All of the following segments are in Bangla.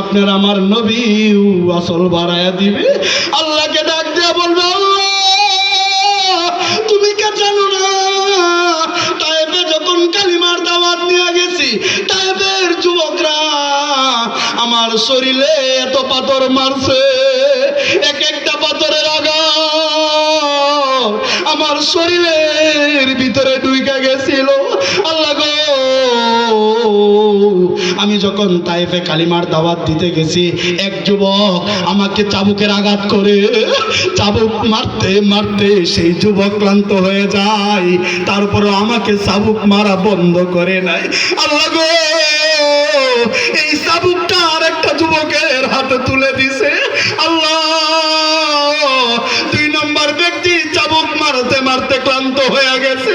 আপনার আমার নবী আসল বাড়ায়া দিবে। আল্লাহকে ডাক দিয়া বলবে, আল্লাহ তুমি কে জানো না, তায়েফে যখন কালিমার দাওয়াত নিয়ে গেছি, তায়েফের যুবকরা আমার শরীরে এত পাথর মারছে, এক একটা পাথরের আঘাত আমার শরীরের ভিতরে ঢুইকা গেছিল। আল্লাহ গো, আমি যখন তায়েফে কালিমার দাওয়াত দিতে গেছি, এক যুবক আমাকে চাবুকের আঘাত করে, চাবুক মারতে মারতে সেই যুবক ক্লান্ত হয়ে যায়, তারপরে আমাকে চাবুক মারা বন্ধ করে নাই। আল্লাহ গো, এই চাবুকটা আর একটা যুবকের হাতে তুলে দিছে। আল্লাহ, 2 নম্বর ব্যক্তি চাবুক মারতে মারতে ক্লান্ত হয়ে গেছে,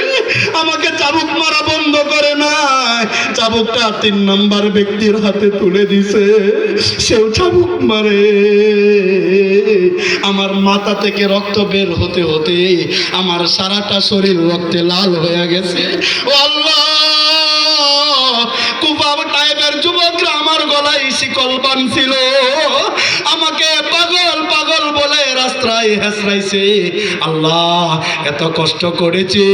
আমাকে চাবুক মারা বন্ধ করে নাই, চাবুকটা 3 নম্বর ব্যক্তির হাতে তুলে দিছে, সেও চাবুক মারে। আমার মাথা থেকে রক্ত বের হতে হতে আমার সারাটা শরীর রক্তে লাল হয়ে গেছে। ও আল্লাহ, কুফা টাইপের যুবকরা আমার গলায় শিকল বাঁধছিল, আমাকে পাগল পাগল বলে রাস্তায় হেসরাইছে। আল্লাহ, এত কষ্ট করেছে,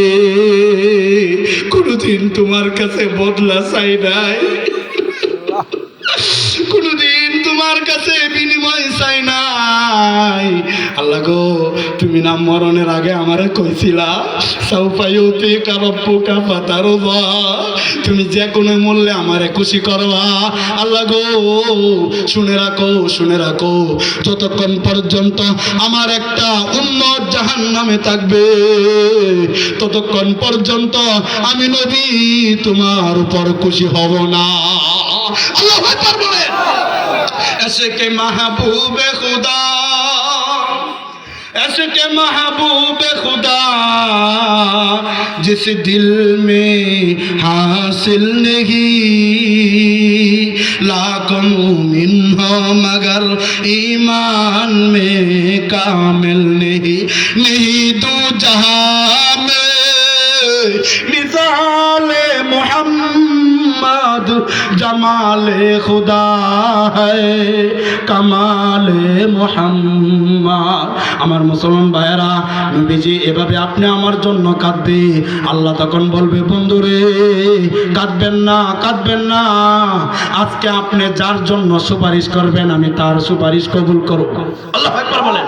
কোনদিন তোমার কাছে বদলা চাই নাই, কোনদিন তোমার কাছে বিনিময় চাই নাই। আল্লাহ গো, তুমি না মরণের আগে আমারে কইছিলা সাউফায়ুতি কারব্বুকা ফাতারদা, তুমি যে কোনো মূল্যে আমারে খুশি করবা। আল্লাহ গো, শুনে রাখো, শুনে রাখো, যতক্ষণ পর্যন্ত আমার একটা উম্মত জাহান্নামে থাকবে, ততক্ষণ পর্যন্ত আমি নবী তোমার উপর খুশি হব না। আল্লাহু আকবার বলে। এসকে মাহবুবে খুদা, এসকে মাহবুবে খুদা जिस दिल में हासिल नहीं, लाखों मुमिन हो मगर ईमान में कामिल नहीं, नहीं दो जहां में मिसाले मोहम्मद, जमाले खुदा है कमाले मोहम्मद। আমার মুসলমান ভাইয়েরা, নবীজি এভাবে আপনি আমার জন্য কাঁদবে, আল্লাহ তখন বলবে, বন্ধুরে কাঁদবেন না, কাঁদবেন না, আজকে আপনি যার জন্য সুপারিশ করবেন আমি তার সুপারিশ কবুল করব। আল্লাহু আকবার বলেন।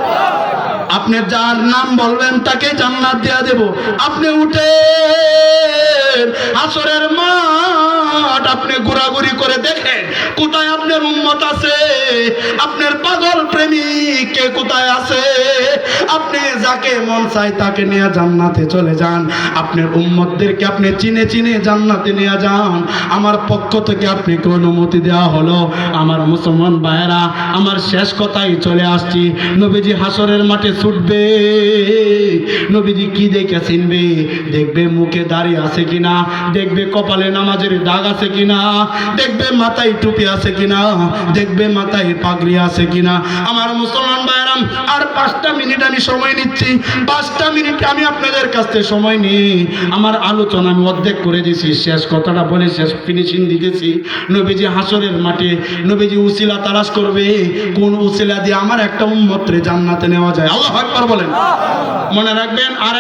আপনি যার নাম বলবেন তাকে জান্নাত দেয়া দেব। আপনি উঠেন, আসরের মাঠ আপনি ঘোরাঘুরি করে দেখেন কোথায় আপনার উম্মত আছে, আপনার পাগল প্রেমিক কে কোথায় আছে, আপনি যাকে মন চায় তাকে নিয়ে জান্নাতে চলে যান, আপনার উম্মতদেরকে আপনি চিনে চিনে জান্নাতে নিয়ে যান। আমার পক্ষ থেকে আপনাকে অনুমতি দেওয়া হলো। আমার মুসলমান ভাইয়েরা, আমার শেষ কথাই চলে আসছি। নবীজি হাসরের মাঠে ছুটবে, নবীজি কি দেখে চিনবে? দেখবে মুখে দাড়ি আছে কিনা, দেখবে কপালে নামাজের দাগ আছে কিনা, দেখবে মাথায় টুপি আছে কিনা, দেখবে মাথায় পাগড়ি আছে কিনা। আমার মুসলমান ভাইরাম, আর 5টা মিনিট আমি সময় নিচ্ছি, 5টা মিনিট আমি আপনাদের কাছ থেকে সময় নিই। আমার আলোচনা আমি অর্ধেক করে দিয়েছি, শেষ কথাটা বলে শেষ ফিনিশিং দিতেছি। নবীজি হাসরের মাঠে নবীজি উসিলা তালাশ করবে, কোন উসিলা দিয়ে আমার একটা উম্মতরে জান্নাতে নেওয়া যায়। আল্লাহু আকবার বলেন। মনে রাখবেন, আর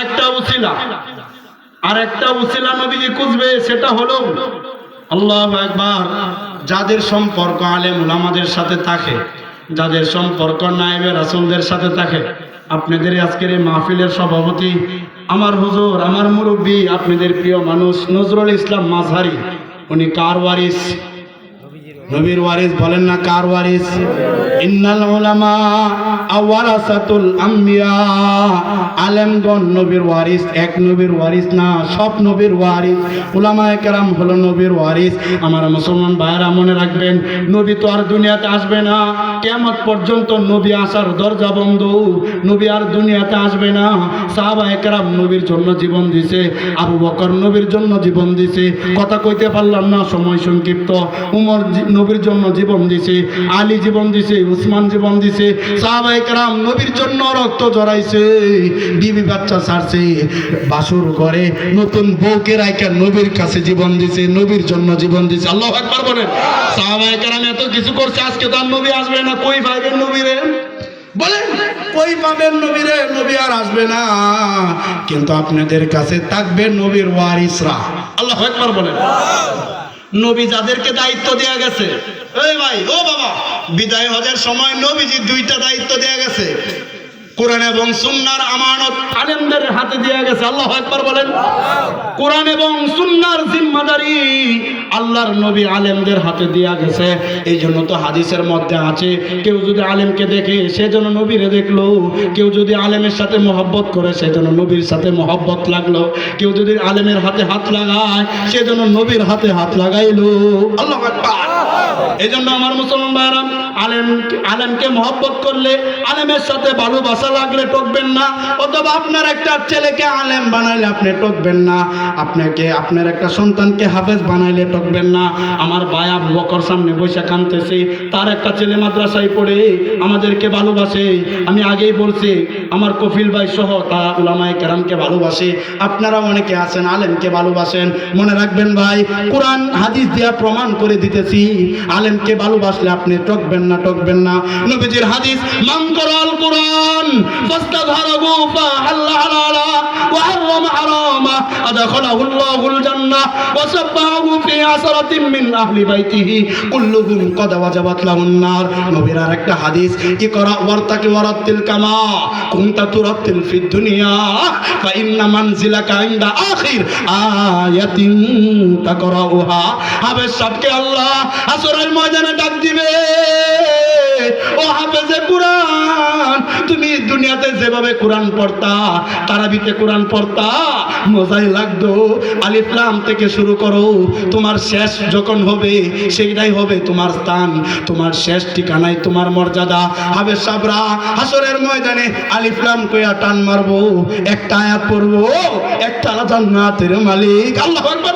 একটা উসিলা নবীজি খুঁজবে, সেটা হলো আল্লাহু আকবার, যাদের সম্পর্ক আলেম উলামাদের সাথে থাকে, যাদের সম্পর্ক নায়েবে রাসূলদের সাথে থাকে। আপনাদের আজকের এই মাহফিলের সভাপতি আমার হুজুর, আমার মুরব্বী, আপনাদের প্রিয় মানুষ নজরুল ইসলাম মাঝহারি, উনি কার ওয়ারিস? নবীর ওয়ারিস। বলেন না কার ওয়ারিস? ইন্নাল উলামা ওয়ারাসাতুল আম্বিয়া, আলেমগণ নবীর ওয়ারিস, এক নবীর ওয়ারিস না, সব নবীর ওয়ারিস। উলামায়ে কেরাম হলো নবীর ওয়ারিস। আমার মুসলমান ভাইরা মনে রাখবেন, নবী তো আর দুনিয়াতে আসবে না, কিয়ামত পর্যন্ত নবী আসার দরজা বন্ধ, নবী আর দুনিয়াতে আসবে না। সাহাবায়ে কেরাম নবীর জন্য জীবন দিয়েছে, আবু বকর নবীর জন্য জীবন দিয়েছে, কথা কইতে পারলাম না, সময় সংক্ষিপ্ত। উমর নবীর জন্য জীবন দিয়েছে, আলী জীবন দিয়েছে, উসমান জীবন দিছে, সাহাবায়ে কেরাম নবীর জন্য রক্ত ঝরাইছে, বিবি বাচ্চা ছাড়ছে, বাসুর করে নতুন বউকে রাইখা নবীর কাছে জীবন দিছে, নবীর জন্য জীবন দিছে। আল্লাহু আকবার বলেন। সাহাবায়ে কেরাম এত কিছু করছে, আজকে তো আর নবী আসবে না, কই পাইবেন নবীরে? বলেন কই পাবেন নবীরে? নবী আর আসবে না, কিন্তু আপনাদের কাছে থাকবে নবীর ওয়ারিসরা। আল্লাহু আকবার বলেন। নবী যাদেরকে দায়িত্ব দেয়া গেছে, এই ভাই ও বাবা, বিদায় হজের সময় নবীজি দুইটা দায়িত্ব দেয়া গেছে, কোরআন এবং সুন্নাহর আমানত আলেমদের হাতে দেয়া গেছে। আল্লাহু আকবার বলেন। কোরআন এবং সুন্নাহর জিম্মাদারি আল্লাহর নবী আলেমদের হাতে দেয়া গেছে। এই জন্য তো হাদিসের মধ্যে আছে, কেউ যদি আলেমকে দেখে সেজন্য নবীরে দেখলো, কেউ যদি আলেমের সাথে মহব্বত করে সেজন্য নবীর সাথে মহব্বত লাগলো, কেউ যদি আলেমের হাতে হাত লাগায় সেজন্য নবীর হাতে হাত লাগাইলো। আল্লাহু আকবার। এই জন্য আমার মুসলমান ভাইরা, আলেমকে মহব্বত করলে, আলেমের সাথে ভালোবাসা লাগলে টকবেন না, অথবা আপনার একটা ছেলেকে আলেম বানাইলে আপনি টকবেন না, আপনাকে আপনার একটা সন্তানকে হাফেজ বানাইলে টকবেন না। আমার ভাই আবু বকর সামনে বসে কাঁদতেছে, তার একটা ছেলে মাদ্রাসায় পড়ে আমাদেরকে ভালোবাসে। আমি আগেই বলছি, আমার কফিল ভাই সহ তারা উলামায়ে কেরামকে ভালোবাসে। আপনারা অনেকে আছেন আলেমকে ভালোবাসেন। মনে রাখবেন ভাই, কোরআন হাদিস দিয়া প্রমাণ করে দিতেছি, আলেমকে ভালোবাসলে আপনি টকবেন না, টকবেন না। নবীজির হাদিস, মান করাল কোরআন ফাস্তাযহারাহু ফাহাল্লা হালালা ওয়া হারামা হারামা আদখালাহুল্লাহুল জান্নাহ ওয়া সাব্বাহু ফি আসরাতিন মিন আহলি বাইতিহি কুল্লুহুম ক্বাদ ওয়াজাবাত লাহুন নার। নবীর আরেকটা হাদিস, ইকরা ওয়ারতাকি ওয়ারাতিল কামা কুনতা তুরাতিল ফিদ দুনিয়া ফা ইন্না মানজিলাকা ইনদা আখির আয়াতিন তাকরাউহা। হাফেজ সাহেবকে আল্লাহ আসরের ময়দানে ডাক দিবে, ও হাফেজে কোরআন, তুমি দুনিয়াতে যেভাবে কোরআন পড়তা, তারাবিতে কোরআন পড়তা, মজাই লাগতো, আলিফ লাম থেকে শুরু করো, তোমার শেষ যখন হবে সেইটাই হবে তোমার স্থান, তোমার শেষ ঠিকানায় তোমার মর্যাদা। হাফেজ সাহেবরা হাসরের ময়দানে আলিফ লাম কইয়া টান মারবো, একটা আয়াত পড়বো, একটা জান্নাতের মালিক। আল্লাহু আকবার।